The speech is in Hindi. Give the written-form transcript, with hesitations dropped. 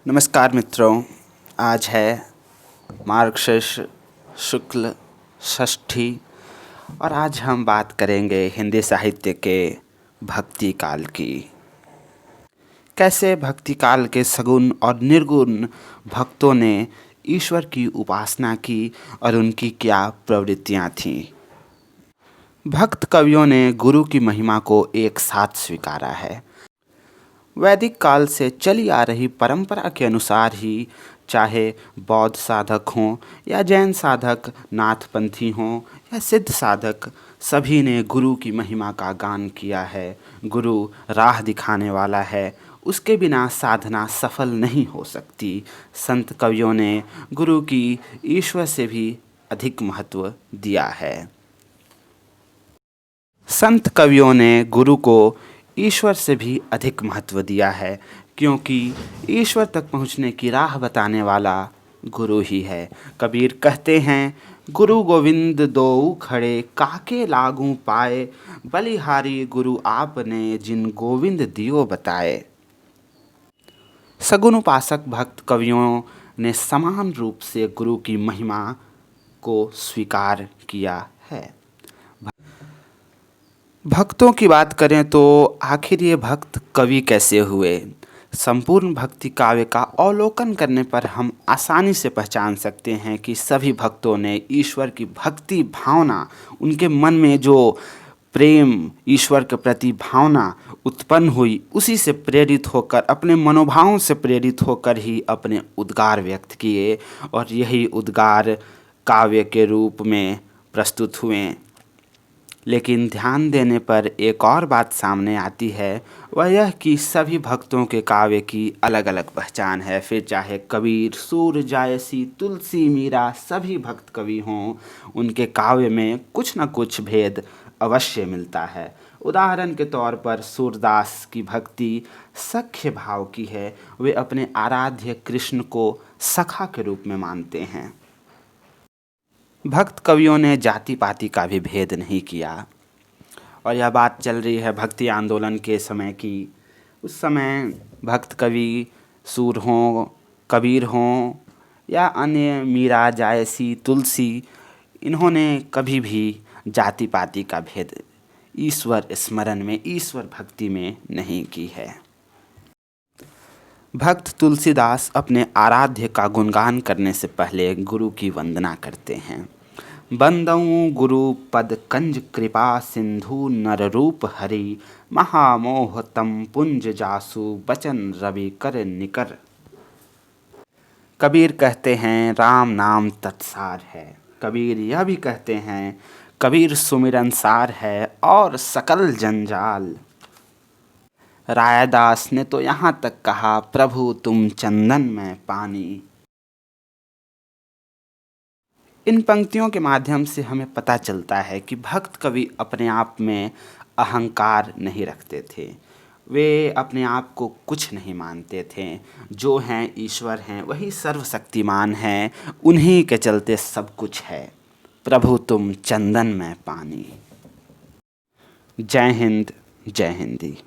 नमस्कार मित्रों, आज है मार्गशीर्ष शुक्ल षष्ठी और आज हम बात करेंगे हिंदी साहित्य के भक्ति काल की। कैसे भक्ति काल के सगुण और निर्गुण भक्तों ने ईश्वर की उपासना की और उनकी क्या प्रवृत्तियाँ थीं। भक्त कवियों ने गुरु की महिमा को एक साथ स्वीकारा है। वैदिक काल से चली आ रही परंपरा के अनुसार ही चाहे बौद्ध साधक हों या जैन साधक, नाथपंथी हों या सिद्ध साधक, सभी ने गुरु की महिमा का गान किया है। गुरु राह दिखाने वाला है, उसके बिना साधना सफल नहीं हो सकती। संत कवियों ने गुरु की ईश्वर से भी अधिक महत्व दिया है। संत कवियों ने गुरु को ईश्वर से भी अधिक महत्व दिया है, क्योंकि ईश्वर तक पहुँचने की राह बताने वाला गुरु ही है। कबीर कहते हैं, गुरु गोविंद दोऊ खड़े काके लागू पाए, बलिहारी गुरु आपने जिन गोविंद दियो बताए। सगुण उपासक भक्त कवियों ने समान रूप से गुरु की महिमा को स्वीकार किया है। भक्तों की बात करें तो आखिर ये भक्त कवि कैसे हुए। संपूर्ण भक्ति काव्य का अवलोकन करने पर हम आसानी से पहचान सकते हैं कि सभी भक्तों ने ईश्वर की भक्ति भावना, उनके मन में जो प्रेम, ईश्वर के प्रति भावना उत्पन्न हुई, उसी से प्रेरित होकर, अपने मनोभावों से प्रेरित होकर ही अपने उद्गार व्यक्त किए और यही उद्गार काव्य के रूप में प्रस्तुत हुए। लेकिन ध्यान देने पर एक और बात सामने आती है, वह यह कि सभी भक्तों के काव्य की अलग अलग पहचान है। फिर चाहे कबीर, सूर, जायसी, तुलसी, मीरा, सभी भक्त कवि हों, उनके काव्य में कुछ न कुछ भेद अवश्य मिलता है। उदाहरण के तौर पर सूरदास की भक्ति सख्य भाव की है। वे अपने आराध्य कृष्ण को सखा के रूप में मानते हैं। भक्त कवियों ने जाति पाति का भी भेद नहीं किया। और यह बात चल रही है भक्ति आंदोलन के समय की। उस समय भक्त कवि सूर हों, कबीर हों या अन्य मीरा, जायसी, तुलसी, इन्होंने कभी भी जाति पाति का भेद ईश्वर स्मरण में, ईश्वर भक्ति में नहीं की है। भक्त तुलसीदास अपने आराध्य का गुणगान करने से पहले गुरु की वंदना करते हैं। बंदऊँ गुरु पद कंज कृपा सिंधु नर रूप हरि, महामोह तम पुंज जासु बचन रवि कर निकर। कबीर कहते हैं, राम नाम तत्सार है। कबीर यह भी कहते हैं, कबीर सुमिरन सार है और सकल जंजाल। रायदास ने तो यहाँ तक कहा, प्रभु तुम चंदन में पानी। इन पंक्तियों के माध्यम से हमें पता चलता है कि भक्त कवि अपने आप में अहंकार नहीं रखते थे। वे अपने आप को कुछ नहीं मानते थे। जो हैं ईश्वर हैं, वही सर्वशक्तिमान हैं, उन्हीं के चलते सब कुछ है। प्रभु तुम चंदन में पानी। जय हिंद, जय हिंदी।